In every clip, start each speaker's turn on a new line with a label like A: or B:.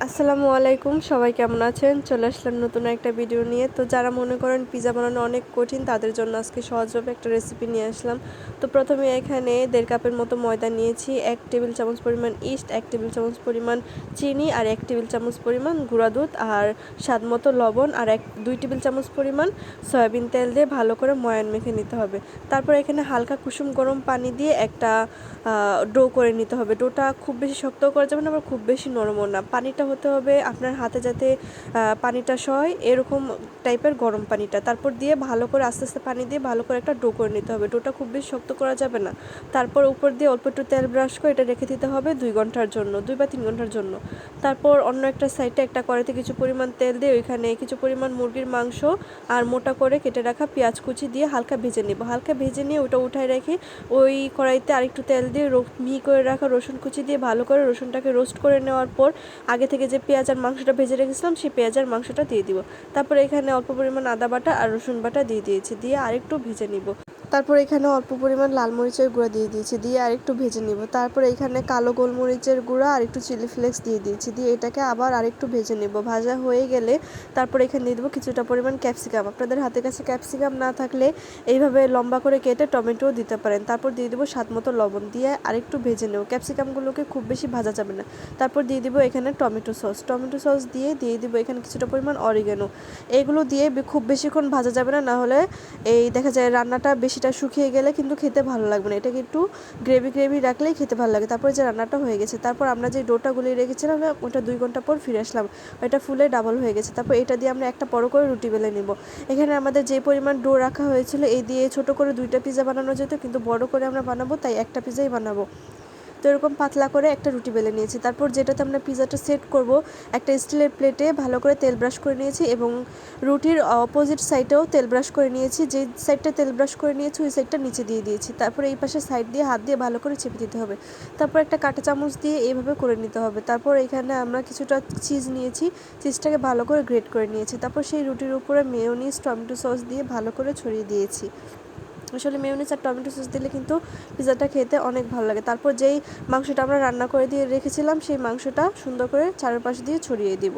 A: আসসালামু আলাইকুম, সবাই কেমন আছেন? চলে আসলাম নতুন একটা ভিডিও নিয়ে। তো যারা মনে করেন পিজা বানানো অনেক কঠিন তাদের জন্য আজকে সহজভাবে একটা রেসিপি নিয়ে আসলাম। তো প্রথমে এখানে 1.5 কাপের মতো ময়দা নিয়েছি, 1 টেবিল চামচ পরিমাণ ইস্ট, 1 টেবিল চামচ পরিমাণ চিনি আর 1 টেবিল চামচ পরিমাণ গুঁড়া দুধ আর স্বাদ মতো লবণ আর 2 টেবিল চামচ পরিমাণ সয়াবিন তেল দিয়ে ভালো করে ময়ান মেখে নিতে হবে। তারপর এখানে হালকা কুসুম গরম পানি দিয়ে একটা ডো করে নিতে হবে। ডোটা খুব বেশি শক্তও করা যাবে না, আবার খুব বেশি নরমও না। পানিটা হতে হবে আপনার হাতে যাতে পানিটা সয় এরকম টাইপের গরম পানিটা। তারপর দিয়ে ভালো করে আস্তে আস্তে পানি দিয়ে ভালো করে একটা ডো করে নিতে হবে। ডোটা খুব বেশি শক্ত করা যাবে না। তারপর উপর দিয়ে অল্প একটু তেল ব্রাশ করে এটা রেখে দিতে হবে 2 ঘন্টার জন্য, 2 বা 3 ঘন্টার জন্য। তারপর অন্য একটা সাইডে একটা কড়াইতে কিছু পরিমাণ তেল দিয়ে ওইখানে কিছু পরিমাণ মুরগির মাংস আর মোটা করে কেটে রাখা পেঁয়াজ কুচি দিয়ে হালকা ভেজে নেব। হালকা ভেজে নিয়ে ওটা উঠায় রেখে ওই কড়াইতে আরেকটু তেল দিয়ে মিহি করে রাখা রসুন কুচি দিয়ে ভালো করে রসুনটাকে রোস্ট করে নেওয়ার পর আগে থেকে যে পেঁয়াজ আর মাংসটা ভেজে রেখেছিলাম সেই পেঁয়াজ আর মাংসটা দিয়ে দিব। তারপর এখানে অল্প পরিমাণ আদা বাটা আর রসুন বাটা দিয়ে দিয়েছি, দিয়ে আরেকটু ভেজে নিব। তারপর এখানে অল্প পরিমাণ লাল মরিচের গুঁড়া দিয়ে দিয়েছি, দিয়ে আরেকটু ভেজে নিব। তারপর এখানে কালো গোলমরিচের গুঁড়া আর একটু চিলি ফ্লেক্স দিয়ে দিয়েছি, দিয়ে এটাকে আবার আরেকটু ভেজে নেব। ভাজা হয়ে গেলে তারপর এখানে দিয়ে দেবো কিছুটা পরিমাণ ক্যাপসিকাম। আপনাদের হাতের কাছে ক্যাপসিকাম না থাকলে এইভাবে লম্বা করে কেটে টমেটোও দিতে পারেন। তারপর দিয়ে দেবো স্বাদ মতো লবণ, দিয়ে আরেকটু ভেজে নেব। ক্যাপসিকামগুলোকে খুব বেশি ভাজা যাবে না। তারপর দিয়ে দিব এখানে টমেটো সস দিয়ে দিব এখানে কিছুটা পরিমাণ অরিগানো। এগুলো দিয়ে খুব বেশিক্ষণ ভাজা যাবে না, না হলে এই দেখা যায় রান্নাটা বেশিটা শুকিয়ে গেলে কিন্তু খেতে ভালো লাগবে না। এটাকে একটু গ্রেভি রাখলেই খেতে ভালো লাগে। তারপর যে রান্নাটা হয়ে গেছে, তারপর আমরা যে ডোটা গুলিয়ে রেখেছিলাম ওটা 2 ঘন্টা পর ফিরে আসলাম, ওইটা ফুলে ডাবল হয়ে গেছে। তারপর এটা দিয়ে আমরা একটা বড় করে রুটি বেলে নিব। এখানে আমাদের যে পরিমাণ ডো রাখা হয়েছিল এই দিয়ে ছোট করে 2টা পিজা বানানো যেত, কিন্তু বড় করে আমরা বানাবো তাই একটা পিজাই বানাবো। তো এরকম পাতলা করে একটা রুটি বেলে নিয়েছি। তারপর যেটাতে আমরা পিজাটা সেট করব একটা স্টিলের প্লেটে ভালো করে তেল ব্রাশ করে নিয়েছি এবং রুটির অপোজিট সাইডেও তেল ব্রাশ করে নিয়েছি। যে সাইডটা তেল ব্রাশ করে নিয়েছি ওই সাইডটা নিচে দিয়ে দিয়েছি। তারপর এই পাশে সাইড দিয়ে হাত দিয়ে ভালো করে চেপে দিতে হবে। তারপর একটা কাঁটা চামচ দিয়ে এইভাবে করে নিতে হবে। তারপর এখানে আমরা কিছুটা চিজ নিয়েছি, চিজটাকে ভালো করে গ্রেট করে নিয়েছি। তারপর সেই রুটির উপরে মেয়োনিজ টমেটো সস দিয়ে ভালো করে ছড়িয়ে দিয়েছি। আসলে মেয়োনিজ আর টমেটো সস দিলে কিন্তু পিজাটা খেতে অনেক ভালো লাগে। তারপর যেই মাংসটা আমরা রান্না করে দিয়ে রেখেছিলাম সেই মাংসটা সুন্দর করে চারপাশ দিয়ে ছড়িয়ে দিব।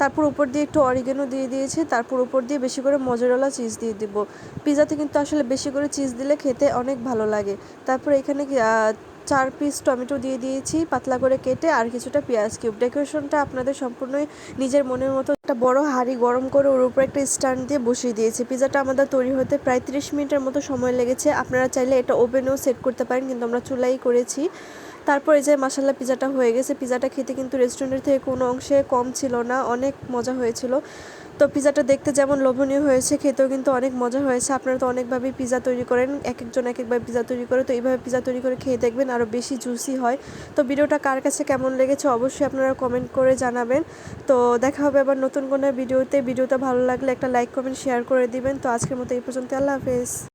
A: তারপর উপর দিয়ে একটু অরিগানো দিয়ে দিয়েছি। তারপর উপর দিয়ে বেশি করে মজারেলা চিজ দিয়ে দিব। পিজাতে কিন্তু আসলে বেশি করে চিজ দিলে খেতে অনেক ভালো লাগে। তারপর এখানে 4 পিস টমেটো দিয়ে দিয়েছি পাতলা করে কেটে, আর কিছুটা পেঁয়াজ কিউব। ডেকোরেশনটা আপনাদের সম্পূর্ণই নিজের মনের মতো। একটা বড় হাঁড়ি গরম করে ওর উপর একটা স্ট্যান্ড দিয়ে বসিয়ে দিয়েছি। পিজাটা আমাদের তৈরি হতে প্রায় 30 মিনিটের মতো সময় লেগেছে। আপনারা চাইলে এটা ওভেনেও সেট করতে পারেন, কিন্তু আমরা চুলাই করেছি। তারপর এই যে মাশাআল্লাহ পিজাটা হয়ে গেছে। পিজাটা খেতে কিন্তু রেস্টুরেন্টের থেকে কোনো অংশে কম ছিল না, অনেক মজা হয়েছিল। তো পিজাটা দেখতে যেমন লোভনীয় হয়েছে, খেতেও কিন্তু অনেক মজা হয়েছে। আপনারা তো অনেকভাবেই পিজা তৈরি করেন, এক একজন এক একভাবে পিজা তৈরি করে। তো এইভাবে পিজা তৈরি করে খেয়ে দেখবেন, আরও বেশি জুসি হয়। তো ভিডিওটা কার কাছে কেমন লেগেছে অবশ্যই আপনারা কমেন্ট করে জানাবেন। তো দেখা হবে আবার নতুন কোনো ভিডিওতে। ভিডিওটা ভালো লাগলে একটা লাইক কমেন্ট শেয়ার করে দিবেন। তো আজকের মতো এই পর্যন্ত, আল্লাহ হাফেজ।